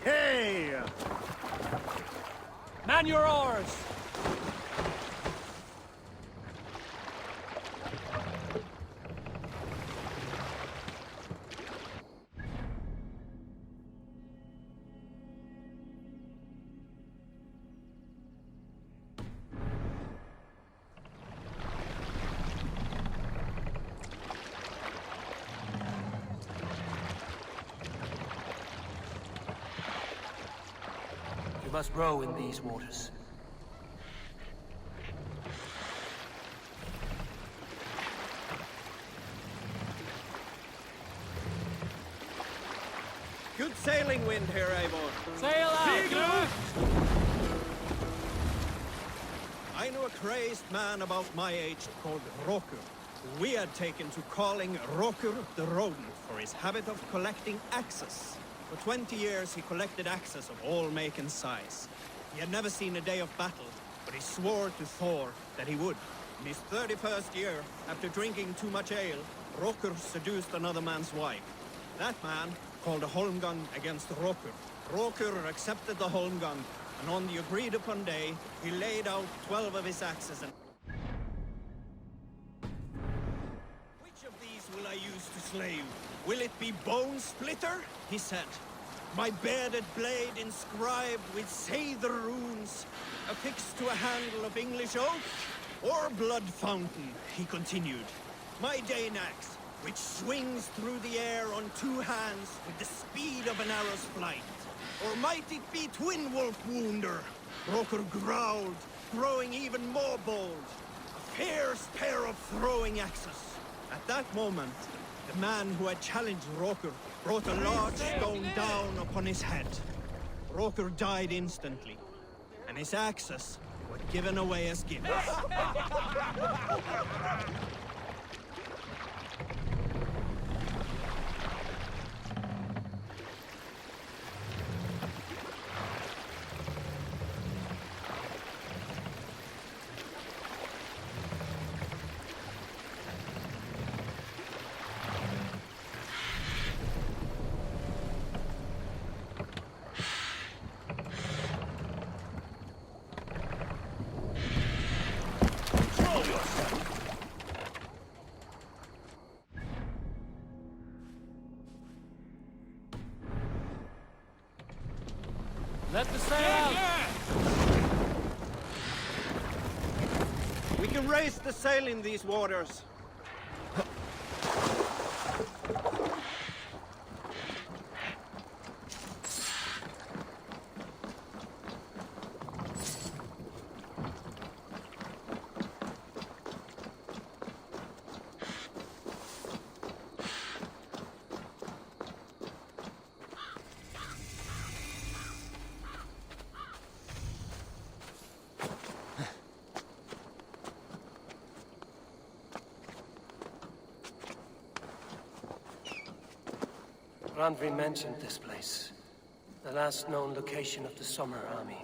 Hey! Man your oars! You must row in these waters. Good sailing wind here, Eivor. Sail out! I knew a crazed man about my age called Rokur, who we had taken to calling Rokur the Rodent for his habit of collecting axes. For 20 years he collected axes of all make and size. He had never seen a day of battle, but he swore to Thor that he would. In his 31st year, after drinking too much ale, Rokur seduced another man's wife. That man called a holmgang against Rokur. Rokur accepted the holmgang, and on the agreed-upon day, he laid out 12 of his axes and... Which of these will I use to slay you? Will it be Bone Splitter? He said. My bearded blade inscribed with say the runes, affixed to a handle of English oak? Or Blood Fountain, he continued. My Dane axe, which swings through the air on two hands with the speed of an arrow's flight. Or might it be Twin Wolf Wounder? Rokur growled, growing even more bold. A fierce pair of throwing axes. At that moment, the man who had challenged Rokur brought a large stone down upon his head. Rokur died instantly, and his axes were given away as gifts. Let the sail out! We can raise the sail in these waters. Randvi mentioned this place. The last known location of the Summer Army.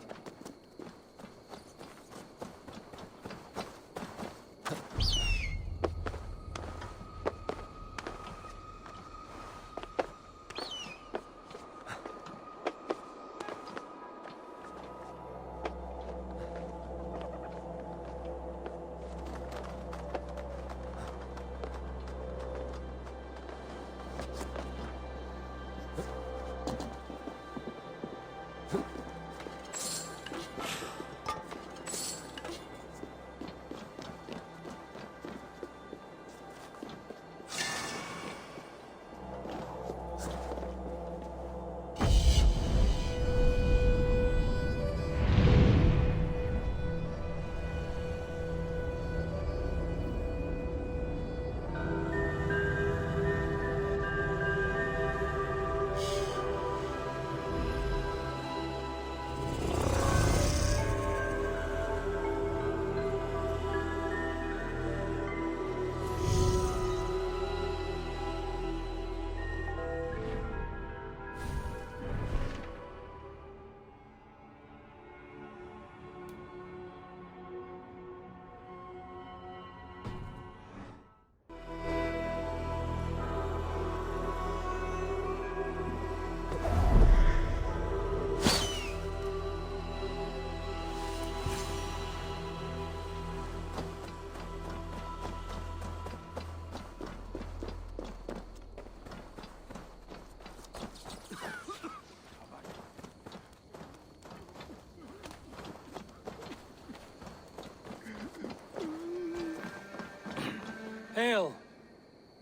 Hail!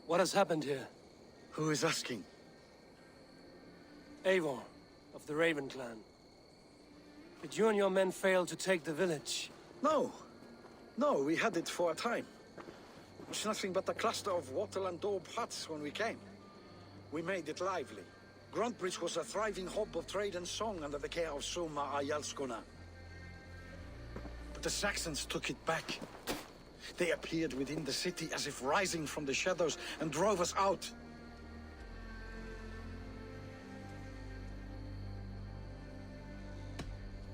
What has happened here? Who is asking? Eivor, of the Raven clan. Did you and your men fail to take the village? No. No, we had it for a time. It was nothing but a cluster of wattle and daub huts when we came. We made it lively. Gruntbridge was a thriving hub of trade and song under the care of Soma Ayalskona. But the Saxons took it back. They appeared within the city as if rising from the shadows and drove us out.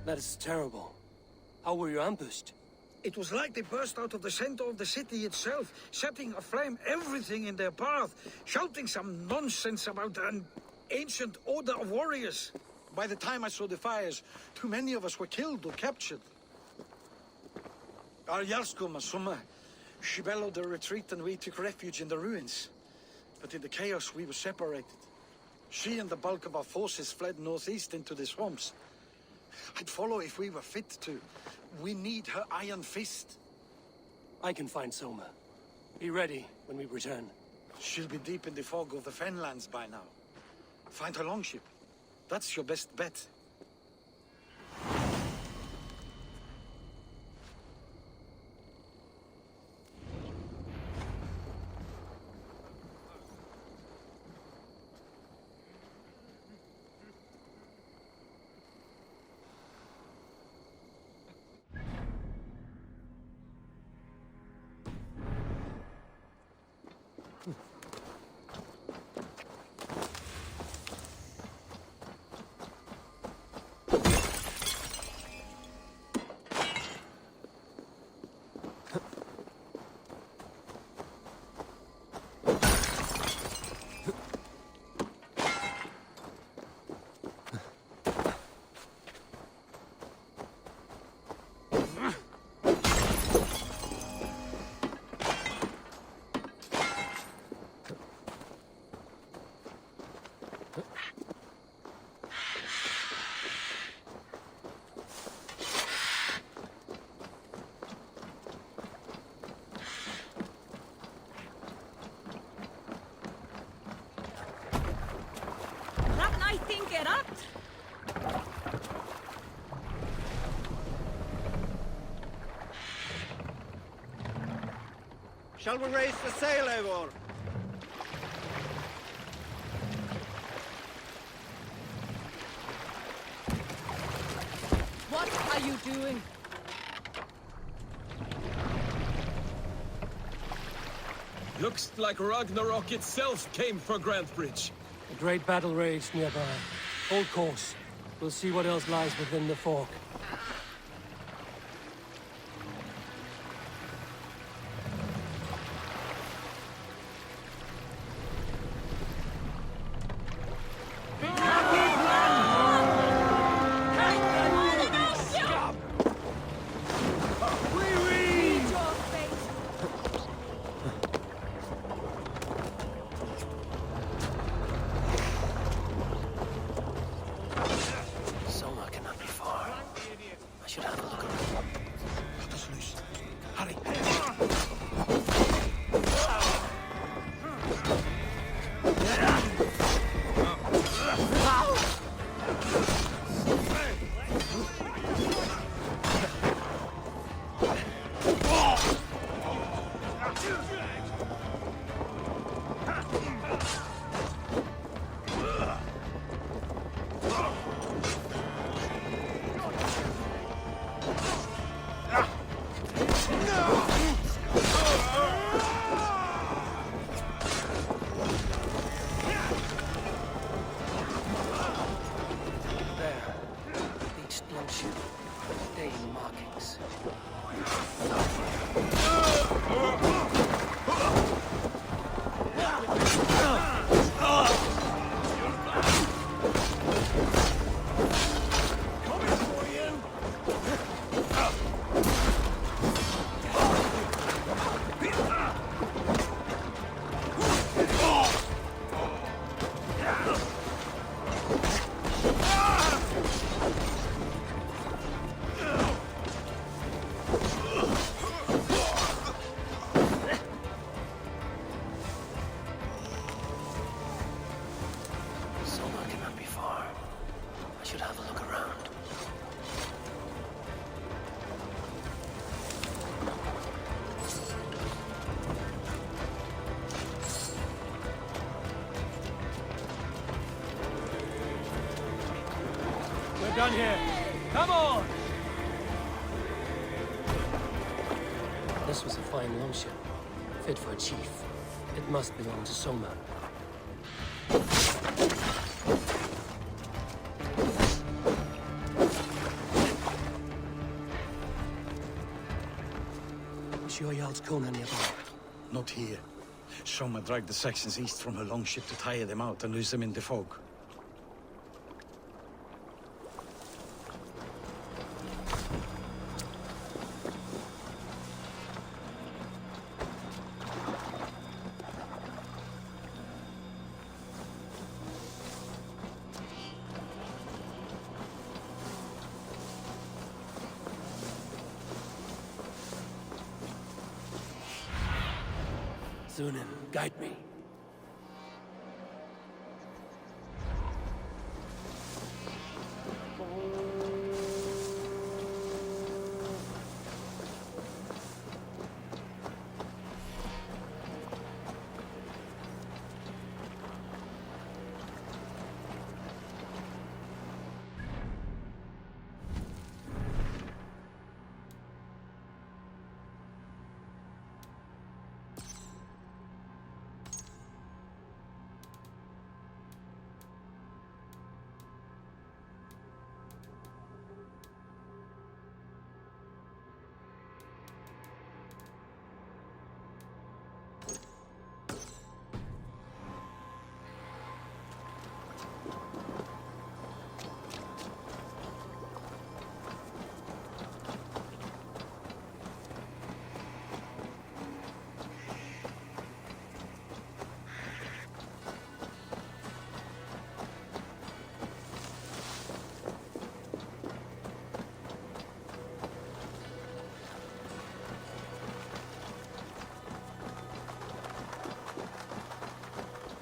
That is terrible. How were you ambushed? It was like they burst out of the center of the city itself, setting aflame everything in their path, shouting some nonsense about an ancient order of warriors. By the time I saw the fires, too many of us were killed or captured. Our Jarlskoma, Summa, she bellowed a retreat and we took refuge in the ruins. But in the chaos we were separated. She and the bulk of our forces fled northeast into the swamps. I'd follow if we were fit to. We need her iron fist. I can find Soma. Be ready when we return. She'll be deep in the fog of the Fenlands by now. Find her longship. That's your best bet. Shall we raise the sail, Eivor? What are you doing? Looks like Ragnarok itself came for Grantbridge. A great battle raged nearby. Hold course. We'll see what else lies within the fork. Soma cannot be far. done here. Come on! This was a fine longship, fit for a chief. It must belong to Soma. Is your Jarl's Kona nearby? Not here. Soma dragged the Saxons east from her longship to tire them out and lose them in the fog. Zunin, guide me.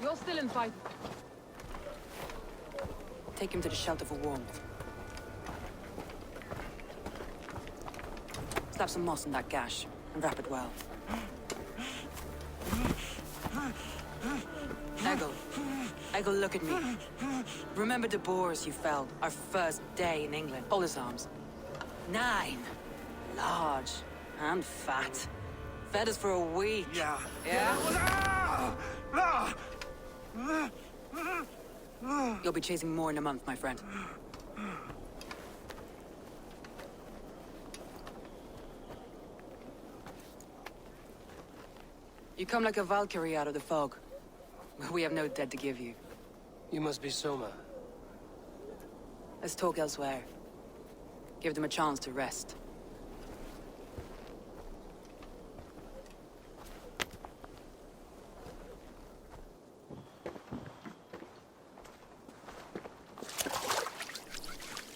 You're still in fight. Take him to the shelter for warmth. Slap some moss in that gash, and wrap it well. Eggle, look at me. Remember the boars you felled, our first day in England? Hold his arms. 9. Large and fat. Fed us for a week. Yeah. Yeah? You'll be chasing more in a month, my friend. You come like a Valkyrie out of the fog. We have no dead to give you. You must be Soma. Let's talk elsewhere. Give them a chance to rest.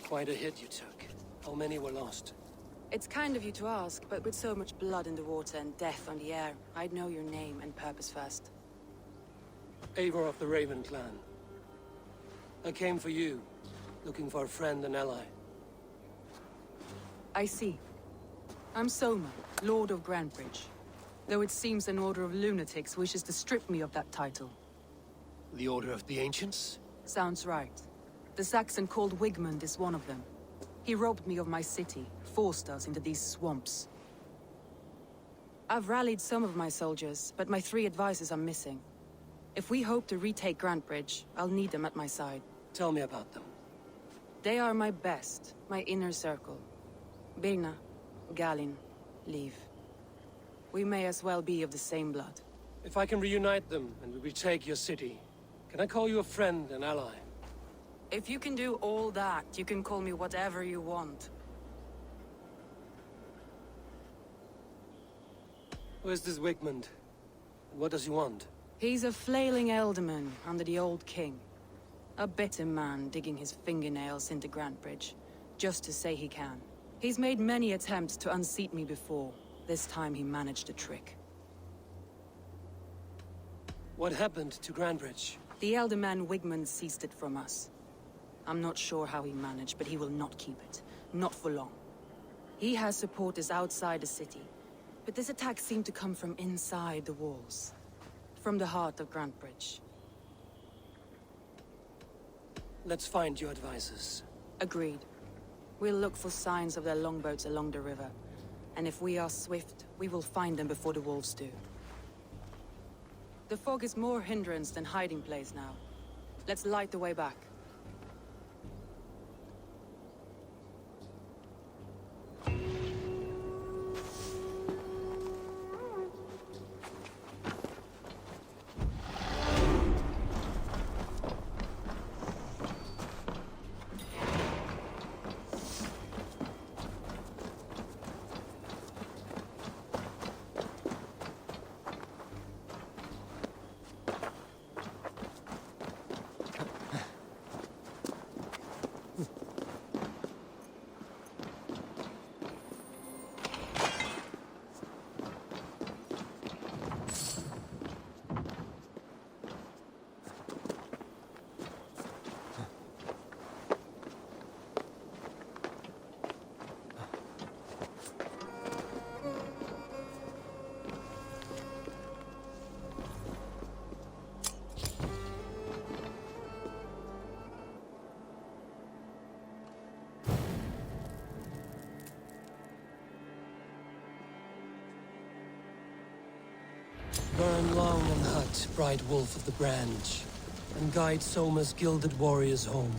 Quite a hit you took. How many were lost? It's kind of you to ask, but with so much blood in the water and death on the air, I'd know your name and purpose first. Eivor of the Raven clan. I came for you, looking for a friend and ally. I see. I'm Soma, Lord of Grantebridge. Though it seems an order of lunatics wishes to strip me of that title. The Order of the Ancients? Sounds right. The Saxon called Wigmund is one of them. He robbed me of my city, forced us into these swamps. I've rallied some of my soldiers, but my 3 advisors are missing. If we hope to retake Grantebridge, I'll need them at my side. Tell me about them. They are my best, my inner circle. Birna, Galin, Liv. We may as well be of the same blood. If I can reunite them and we retake your city, can I call you a friend and ally? If you can do all that, you can call me whatever you want. Where's this Wigmund? What does he want? He's a flailing elderman under the old king. A bitter man digging his fingernails into Grantebridge, just to say he can. He's made many attempts to unseat me before. This time he managed a trick. What happened to Grantebridge? The elderman Wigmund seized it from us. I'm not sure how he managed, but he will not keep it. Not for long. He has supporters outside the city, but this attack seemed to come from inside the walls. From the heart of Grantebridge. Let's find your advisors. Agreed. We'll look for signs of their longboats along the river. And if we are swift, we will find them before the wolves do. The fog is more hindrance than hiding place now. Let's light the way back. Burn long and hut, bright wolf of the branch, and guide Soma's gilded warriors home.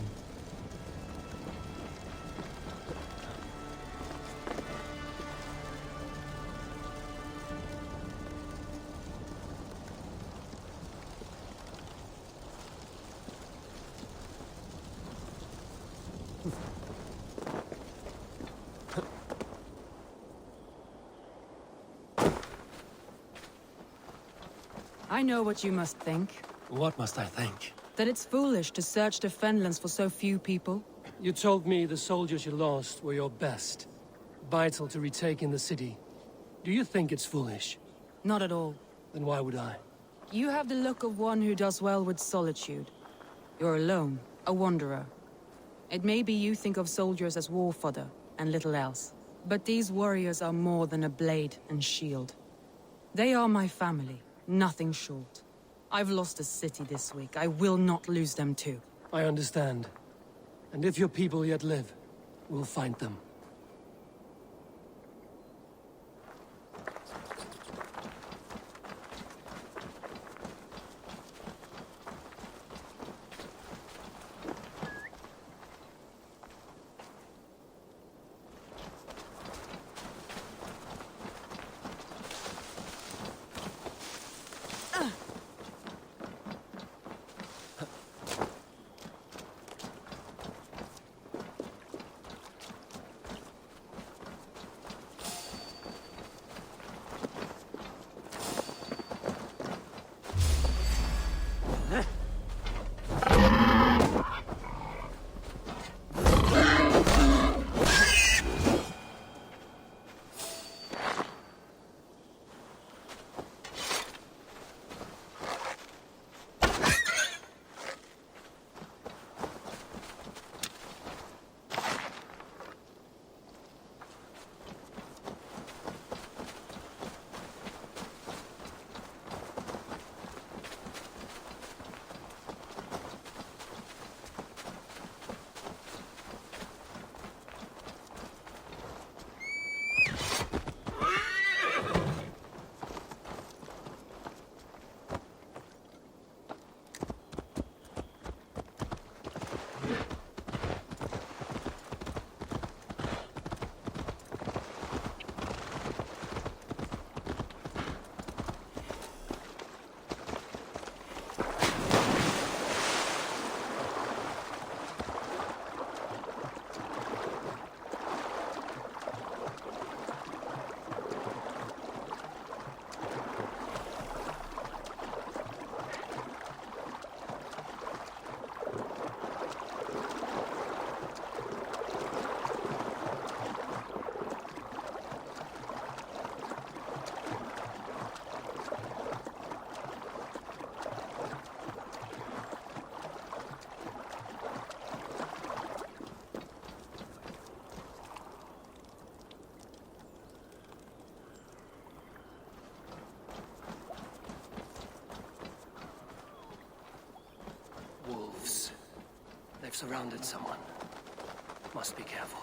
I know what you must think. What must I think? That it's foolish to search the Fenlands for so few people. You told me the soldiers you lost were your best. Vital to retaking the city. Do you think it's foolish? Not at all. Then why would I? You have the look of one who does well with solitude. You're alone, a wanderer. It may be you think of soldiers as war fodder, and little else. But these warriors are more than a blade and shield. They are my family, nothing short. I've lost a city this week. I will not lose them too. I understand. And if your people yet live, we'll find them. Wolves. They've surrounded someone. Must be careful.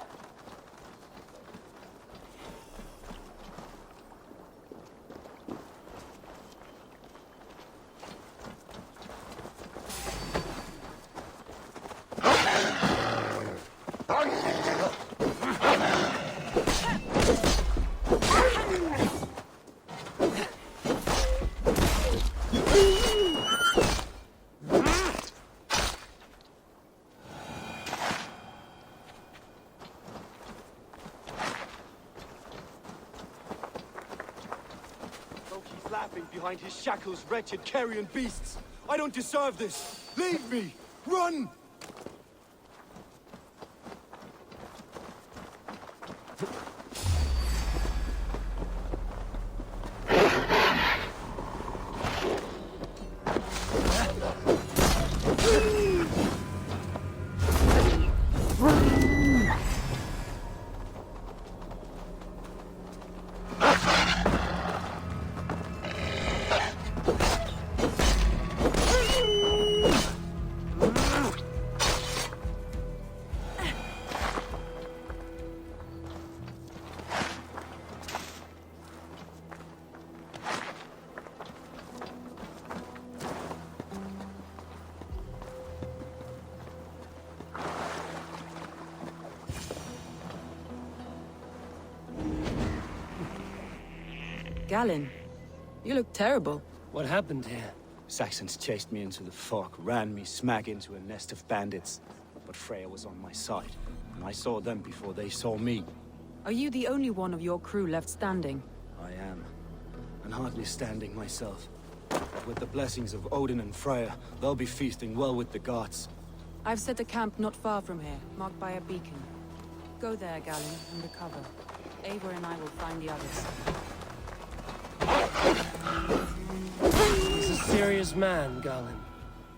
He's laughing behind his shackles, wretched carrion beasts. I don't deserve this. Leave me. Run! Galen, you look terrible. What happened here? Saxons chased me into the fog, ran me smack into a nest of bandits. But Freya was on my side, and I saw them before they saw me. Are you the only one of your crew left standing? I am, and hardly standing myself. But with the blessings of Odin and Freya, they'll be feasting well with the gods. I've set a camp not far from here, marked by a beacon. Go there, Galen, under cover. Eivor and I will find the others. He's a serious man, Galen.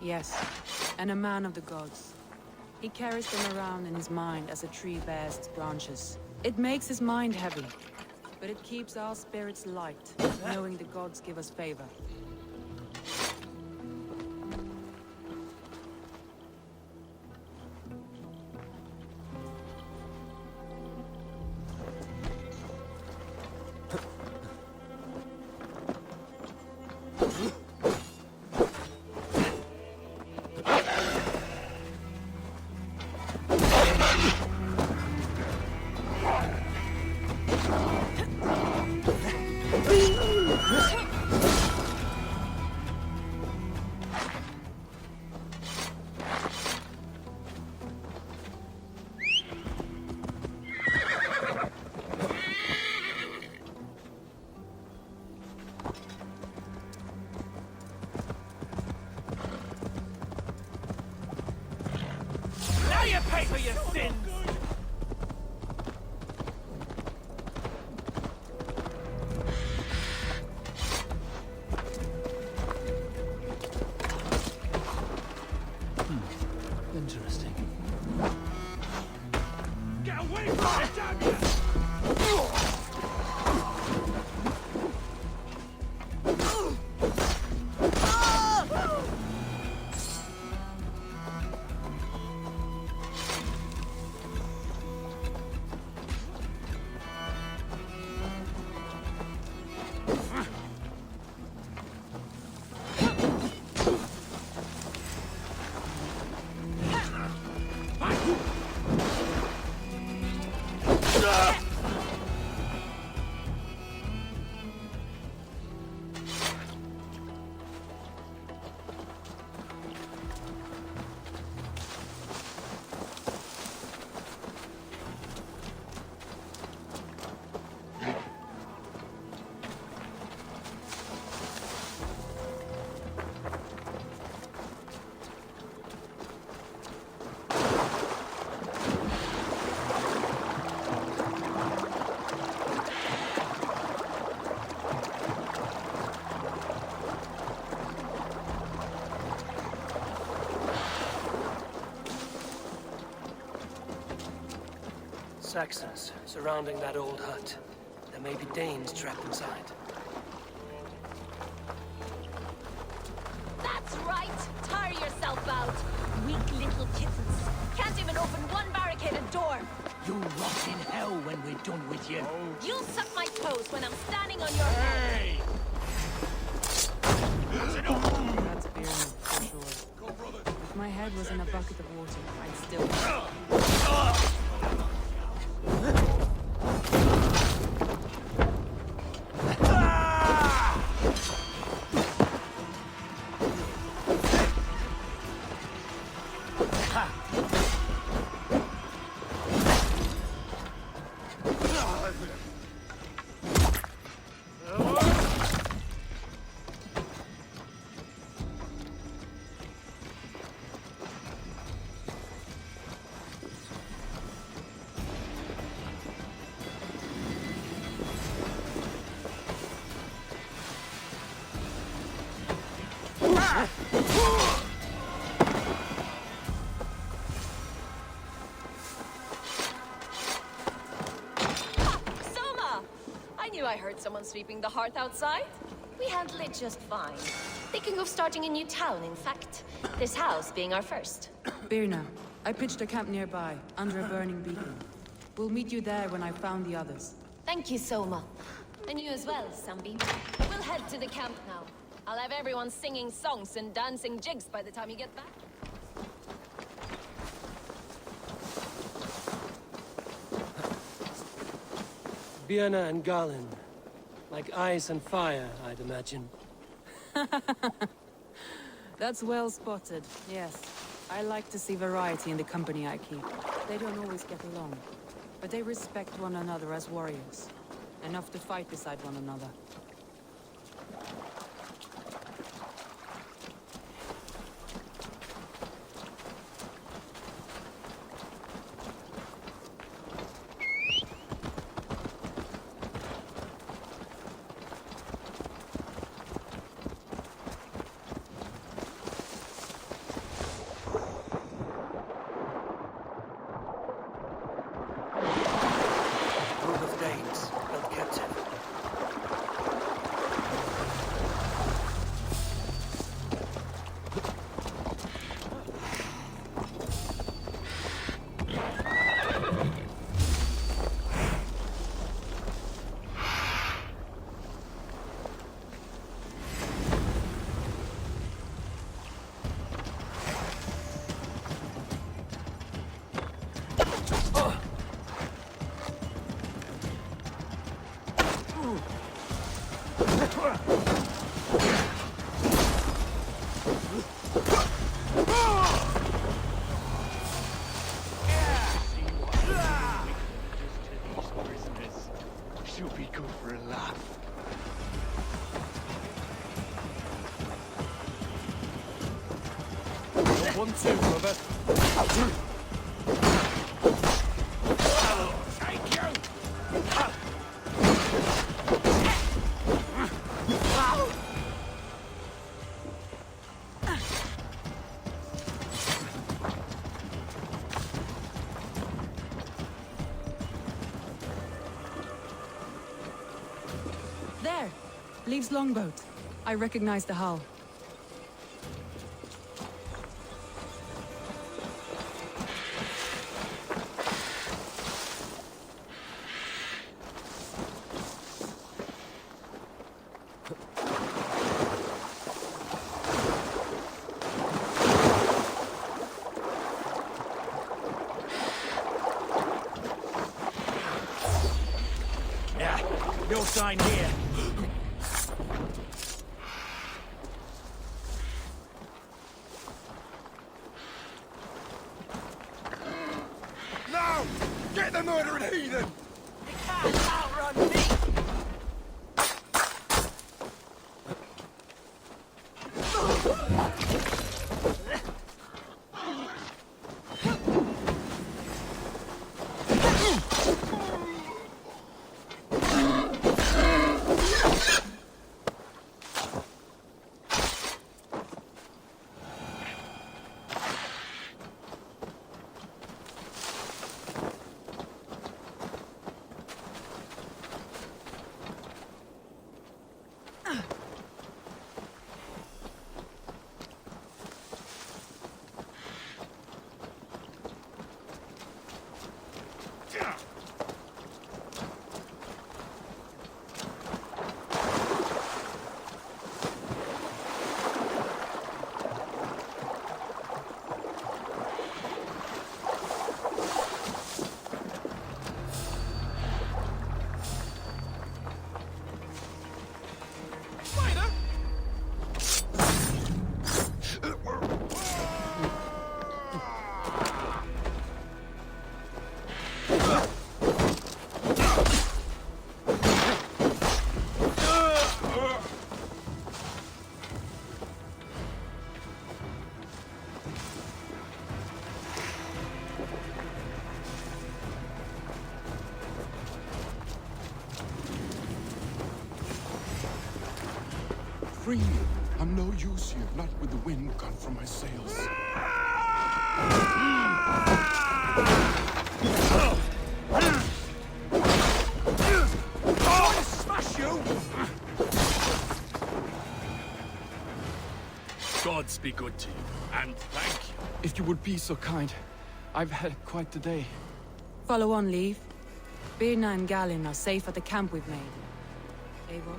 Yes, and a man of the gods. He carries them around in his mind as a tree bears its branches. It makes his mind heavy, but it keeps our spirits light, knowing the gods give us favor. Now you pay for your sins! Interesting. Get away from it, damn you! Saxons surrounding that old hut. There may be Danes trapped inside. That's right! Tire yourself out! Weak little kittens! Can't even open one barricaded door! You'll rot in hell when we're done with you. You'll suck my toes when I'm standing on your head. That's Beer, for sure. If my head was in a bucket of water, I'd still... Soma! I knew I heard someone sweeping the hearth outside. We handled it just fine. Thinking of starting a new town, in fact. This house being our first. Birna, I pitched a camp nearby, under a burning beacon. We'll meet you there when I've found the others. Thank you, Soma. And you as well, Sunbeam. We'll head to the camp now. I'll have everyone singing songs and dancing jigs by the time you get back. Birna and Garland. Like ice and fire, I'd imagine. That's well spotted, yes. I like to see variety in the company I keep. They don't always get along, but they respect one another as warriors. Enough to fight beside one another. Group of Danes, held captive. She'll be good for a laugh. One, two, brother. Thank you! There! Leaves longboat. I recognize the hull. Yeah, no sign here. No! Get the murdering heathen! They can't outrun me! Free me. I'm no use here, not with the wind gone from my sails. Smash you! Gods be good to you, and thank you. If you would be so kind, I've had quite the day. Follow on, Leave. Birna and Galin are safe at the camp we've made. Eivor,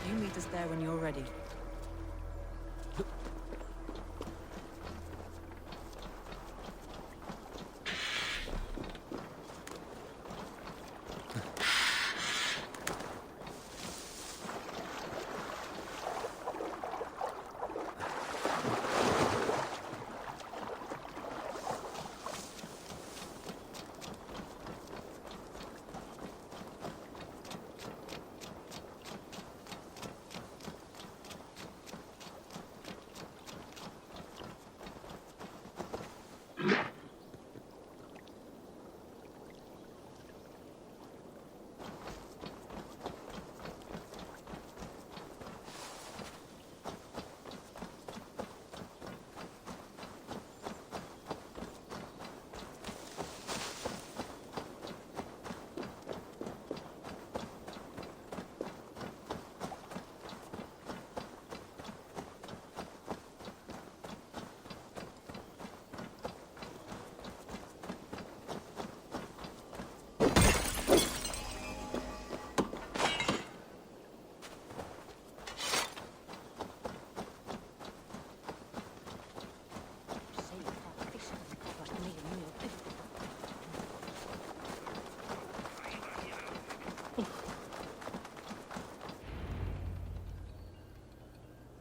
you meet us there when you're ready.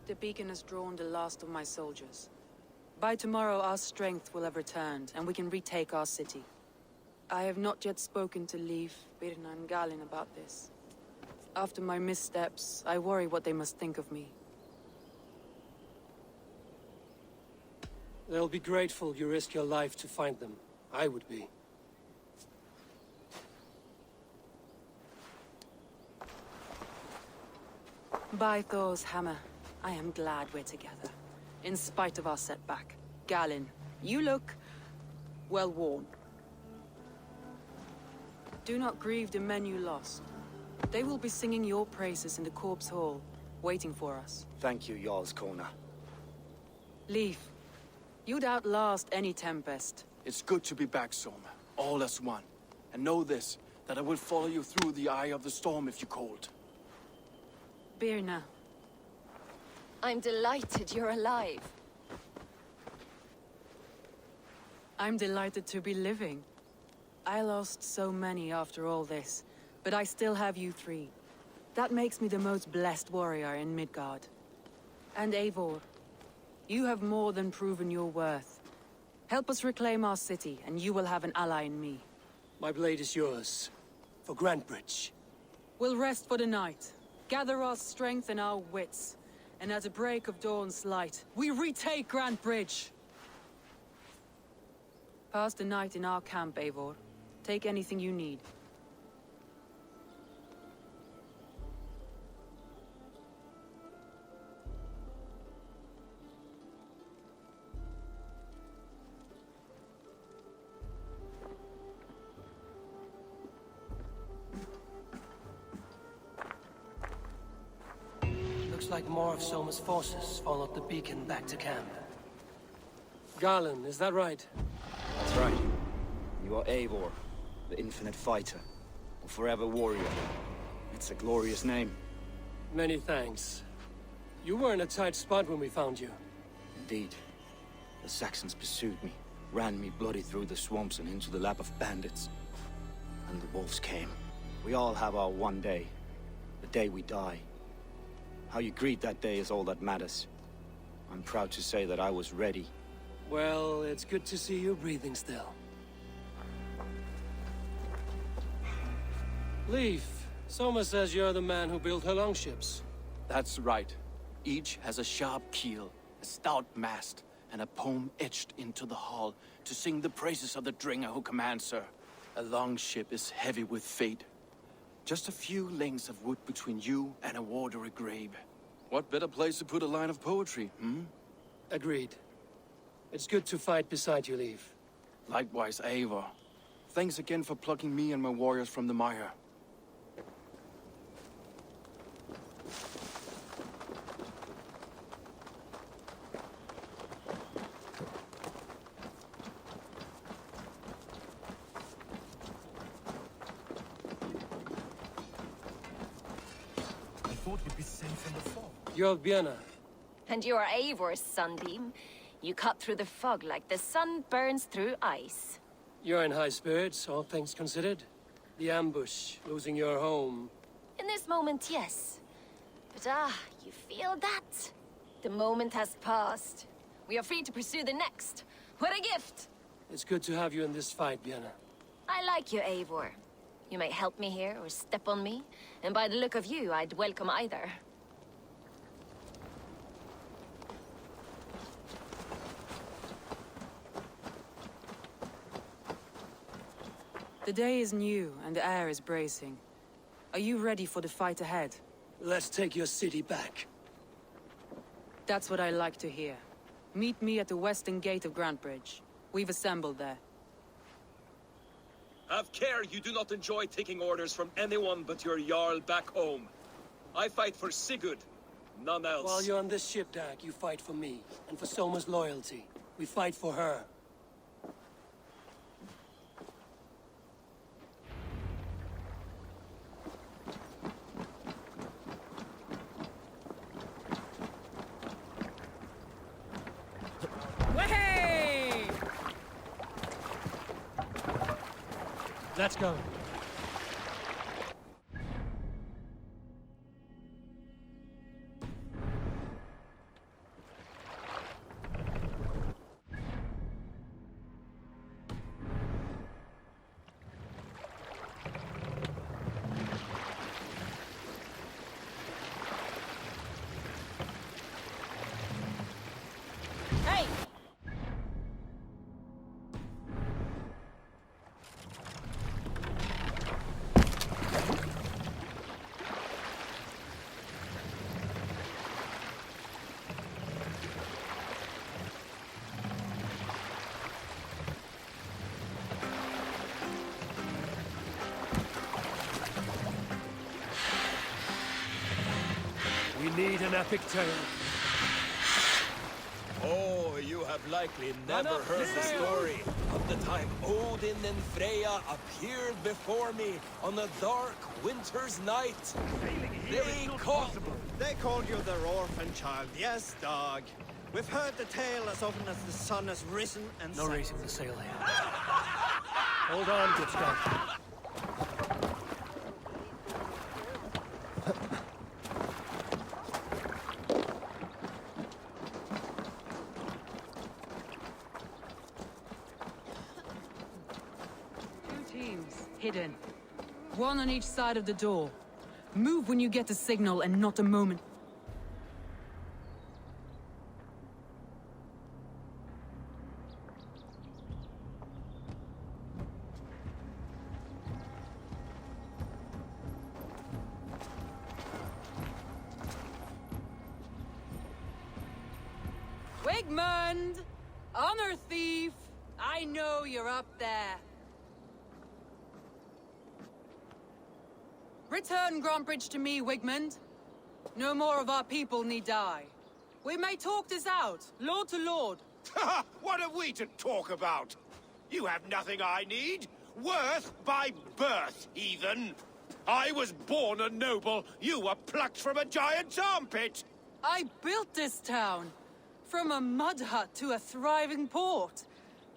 The beacon has drawn the last of my soldiers. By tomorrow, our strength will have returned, and we can retake our city. I have not yet spoken to Leif, Birna and Galin about this. After my missteps, I worry what they must think of me. They'll be grateful you risked your life to find them. I would be. By Thor's hammer, I am glad we're together. In spite of our setback. Galin, you look well worn. Do not grieve the men you lost. They will be singing your praises in the Corpse Hall, waiting for us. Thank you, Jarl's Kona. Leif, you'd outlast any tempest. It's good to be back, Soma. All as one. And know this, that I will follow you through the eye of the storm if you called. Birna. I'm delighted you're alive. I'm delighted to be living. I lost so many after all this, but I still have you three. That makes me the most blessed warrior in Midgard. And Eivor, you have more than proven your worth. Help us reclaim our city, and you will have an ally in me. My blade is yours. For Grantebridge. We'll rest for the night, gather our strength and our wits, and at the break of dawn's light, we retake Grantebridge! Pass the night in our camp, Eivor. Take anything you need. Looks like more of Soma's forces followed the beacon back to camp. Galin, is that right? That's right. You are Eivor, the infinite fighter, a forever warrior. It's a glorious name. Many thanks. You were in a tight spot when we found you. Indeed. The Saxons pursued me, ran me bloody through the swamps and into the lap of bandits. And the wolves came. We all have our one day. The day we die. How you greet that day is all that matters. I'm proud to say that I was ready. Well, it's good to see you breathing still. Leif, Soma says you're the man who built her longships. That's right. Each has a sharp keel, a stout mast, and a poem etched into the hall to sing the praises of the Dringer who commands her. A long ship is heavy with fate. Just a few lengths of wood between you and a watery grave. What better place to put a line of poetry, hmm? Agreed. It's good to fight beside you, Leave. Likewise, Eivor. Thanks again for plucking me and my warriors from the mire. I thought we'd be safe in the fog. You're Björna. And you are Eivor's sunbeam. You cut through the fog like the sun burns through ice. You're in high spirits, all things considered. The ambush, losing your home. In this moment, yes. But you feel that? The moment has passed. We are free to pursue the next. What a gift! It's good to have you in this fight, Björna. I like you, Eivor. You may help me here or step on me, and by the look of you, I'd welcome either. The day is new, and the air is bracing. Are you ready for the fight ahead? Let's take your city back. That's what I like to hear. Meet me at the western gate of Grantbridge. We've assembled there. Have care you do not enjoy taking orders from anyone but your Jarl back home. I fight for Sigurd, none else. While you're on this ship, Dag, you fight for me, and for Soma's loyalty. We fight for her. Let's go. Hey! We need an epic tale. Oh, you have likely never heard the story of the time Odin and Freya appeared before me on a dark winter's night. They called you their orphan child, yes, dog. We've heard the tale as often as the sun has risen and No set. raising the sail here. Hold on, good stuff. Hidden. One on each side of the door. Move when you get the signal and not a moment. Wigmund! Honor thief! I know you're up there. Return Grantbridge to me, Wigmund. No more of our people need die. We may talk this out, lord to lord. What are we to talk about? You have nothing I need. Worth by birth, heathen. I was born a noble. You were plucked from a giant's armpit. I built this town. From a mud hut to a thriving port.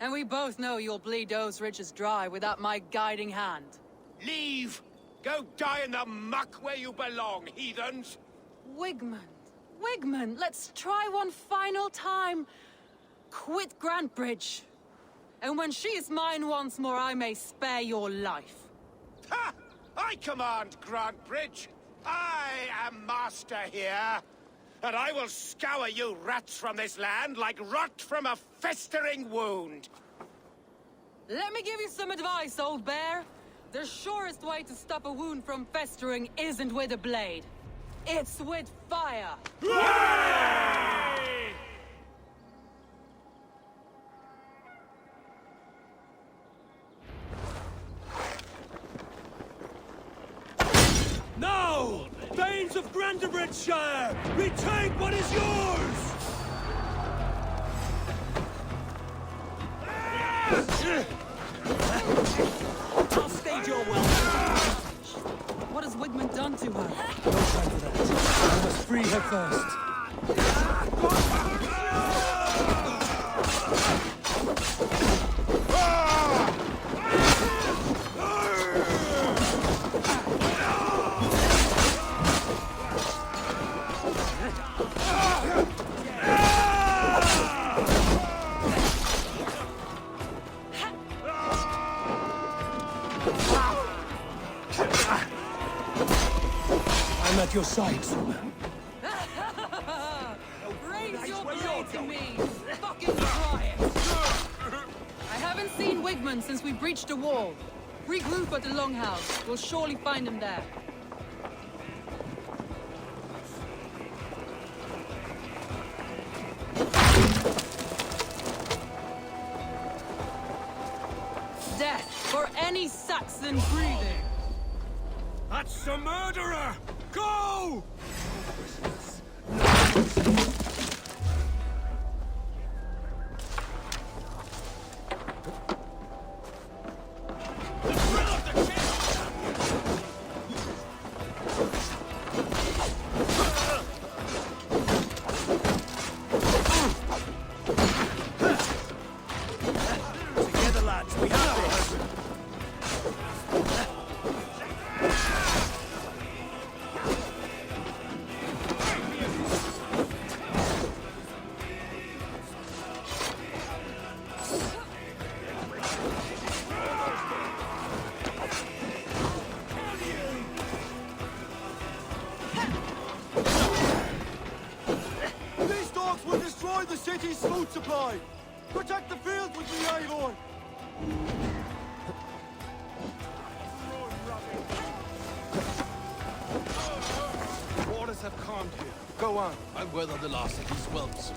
And we both know you'll bleed those riches dry without my guiding hand. Leave! Go die in the muck where you belong, heathens! Wigmund, let's try one final time. Quit Grantbridge. And when she is mine once more, I may spare your life. Ha! I command Grantbridge. I am master here. and I will scour you rats from this land like rot from a festering wound. Let me give you some advice, old bear. The surest way to stop a wound from festering isn't with a blade. It's with fire. Now! Thanes of Grandebridgeshire! Retake what is yours! I'll stage your welcome. What has Wigmund done to her? No time for that. I must free her first. I'm at your side, Superman. Raise your blade to me! Fucking try it! I haven't seen Wigmund since we breached the wall. Regroup at the Longhouse. We'll surely find him there. Death for any Saxon breathing! That's a murderer! Go! Together, lads, we have this. These dogs will destroy the city's food supply! Protect the fields with the Avon! Waters have calmed here. Go on. I weather the last of these whelps.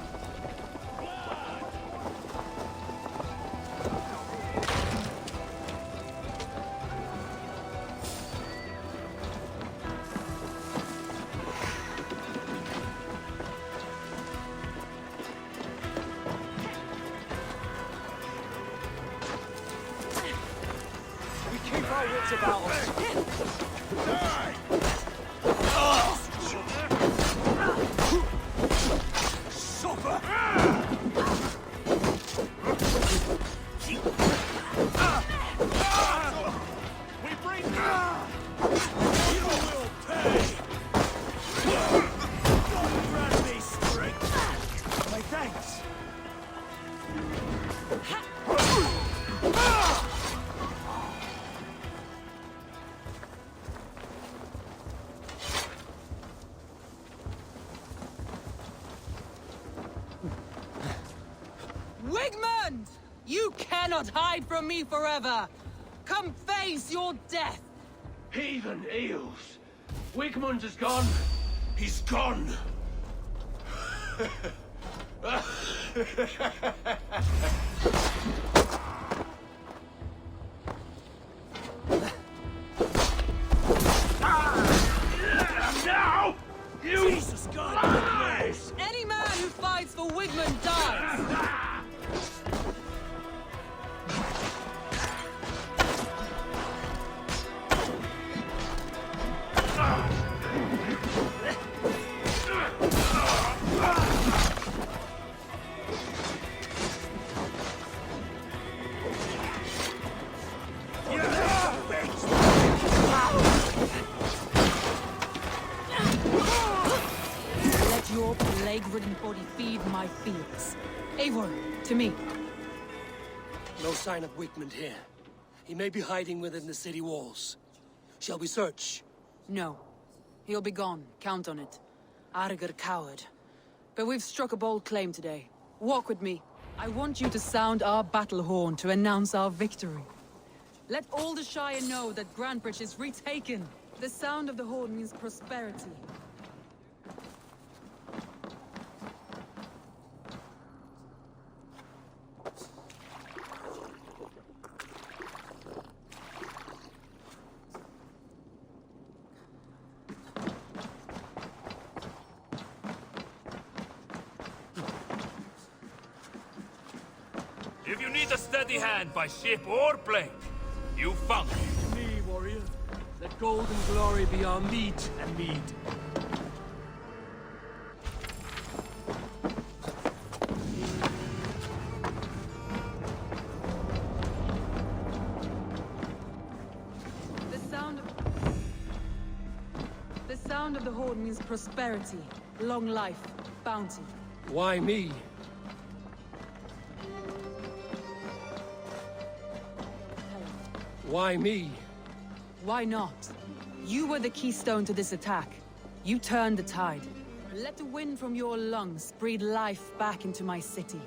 We keep our wits about us. We bring You will pay! Grant me strength! My thanks! Wigmund! You cannot hide from me forever! Come face your death! Heathen eels! Wigmund is gone! He's gone! now! You Jesus God! Any man who fights for Wigmund dies! Let your plague-ridden body feed my fields. Eivor, to me. No sign of Wigmund here. He may be hiding within the city walls. Shall we search? No. He'll be gone. Count on it. Arger coward. But we've struck a bold claim today. Walk with me. I want you to sound our battle horn to announce our victory. Let all the Shire know that Grantbridge is retaken. The sound of the horn means prosperity. If you need a steady hand by ship or plane, you found it. Me, warrior. Let gold and glory be our meat and mead. The sound of the horn means prosperity, long life, bounty. Why me? Why me? Why not? You were the keystone to this attack. You turned the tide. Let the wind from your lungs breathe life back into my city.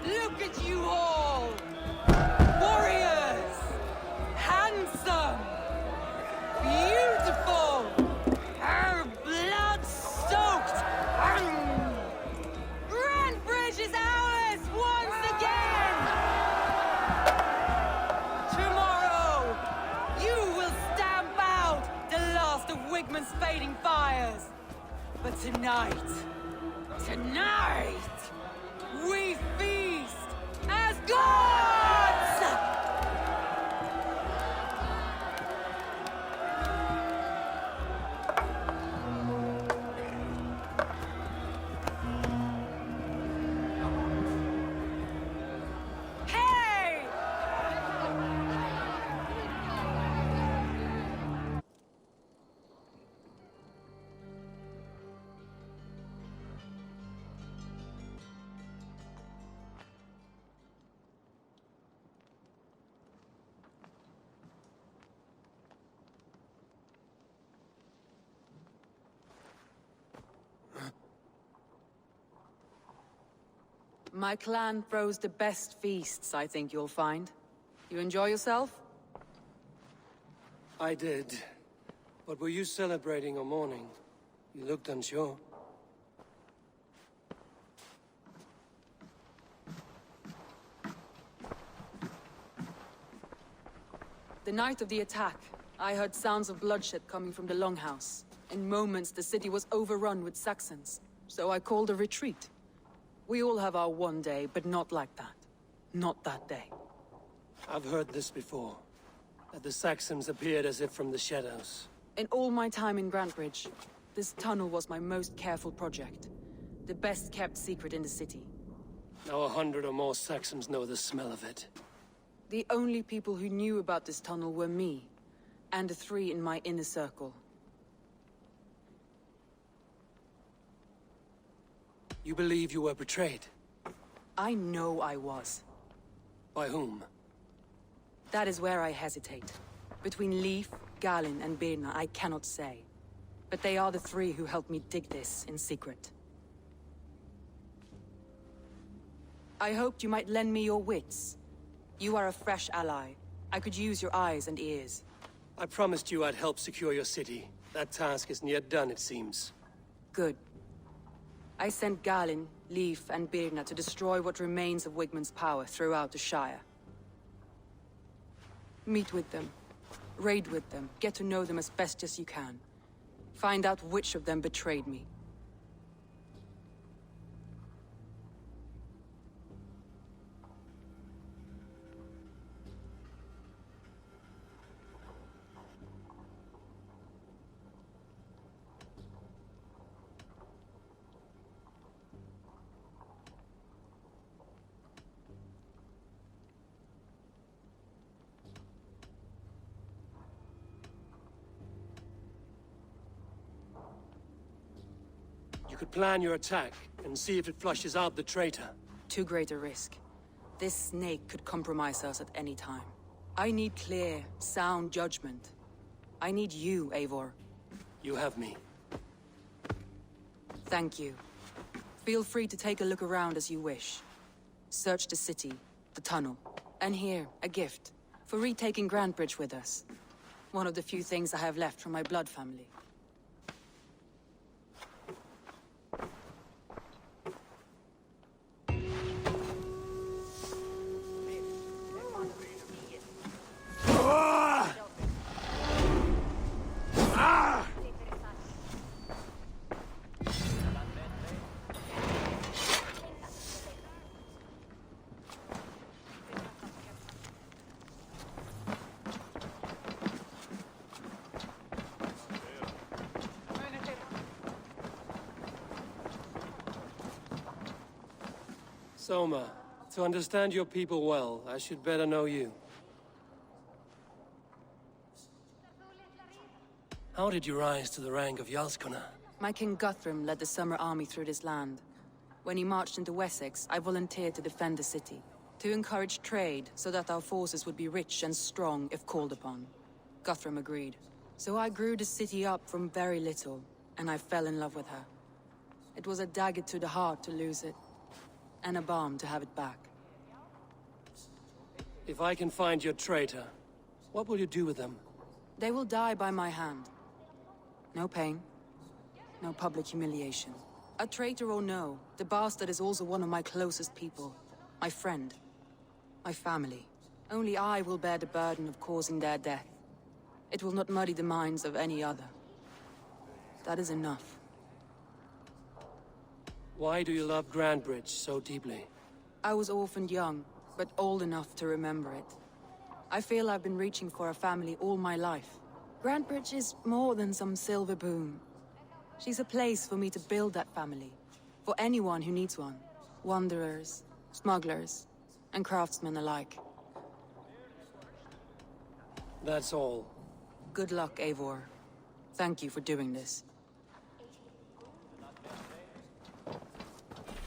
Look at you all! Warriors! Handsome! Beautiful! Blood-soaked! Grantbridge is ours once again! Tomorrow, you will stamp out the last of Wigman's fading fires. But tonight, we feast as gods! Hey! My clan throws the best feasts, I think you'll find. You enjoy yourself? I did. But were you celebrating or mourning? You looked unsure. The night of the attack, I heard sounds of bloodshed coming from the Longhouse. In moments, the city was overrun with Saxons, so I called a retreat. We all have our one day, but not like that. Not that day. I've heard this before. That the Saxons appeared as if from the shadows. In all my time in Grantbridge, this tunnel was my most careful project. The best kept secret in the city. Now 100 or more Saxons know the smell of it. The only people who knew about this tunnel were me, and the 3 in my inner circle. You believe you were betrayed? I know I was. By whom? That is where I hesitate. Between Leif, Galin, and Birna, I cannot say. But they are the 3 who helped me dig this in secret. I hoped you might lend me your wits. You are a fresh ally. I could use your eyes and ears. I promised you I'd help secure your city. That task isn't yet done, it seems. Good. I sent Galin, Leif, and Birna to destroy what remains of Wigman's power throughout the Shire. Meet with them. Raid with them. Get to know them as best as you can. Find out which of them betrayed me. could plan your attack and see if it flushes out the traitor. Too great a risk. This snake could compromise us at any time. I need clear, sound judgment. I need you, Eivor. You have me. Thank you. Feel free to take a look around as you wish. Search the city, the tunnel, and here, a gift. For retaking Grantebridge with us. One of the few things I have left from my blood family. Soma, to understand your people well, I should better know you. How did you rise to the rank of Jarlskona? My King Guthrum led the Summer Army through this land. When he marched into Wessex, I volunteered to defend the city. To encourage trade, so that our forces would be rich and strong if called upon. Guthrum agreed. So I grew the city up from very little, and I fell in love with her. It was a dagger to the heart to lose it. And a balm to have it back. If I can find your traitor, what will you do with them? They will die by my hand. No pain. No public humiliation. A traitor or no, the bastard is also one of my closest people. My friend. My family. Only I will bear the burden of causing their death. It will not muddy the minds of any other. That is enough. Why do you love Grantebridge so deeply? I was orphaned young, but old enough to remember it. I feel I've been reaching for a family all my life. Grantebridge is more than some silver boon. She's a place for me to build that family. For anyone who needs one. Wanderers, smugglers, and craftsmen alike. That's all. Good luck, Eivor. Thank you for doing this.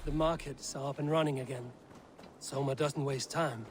The markets are up and running again. Soma doesn't waste time.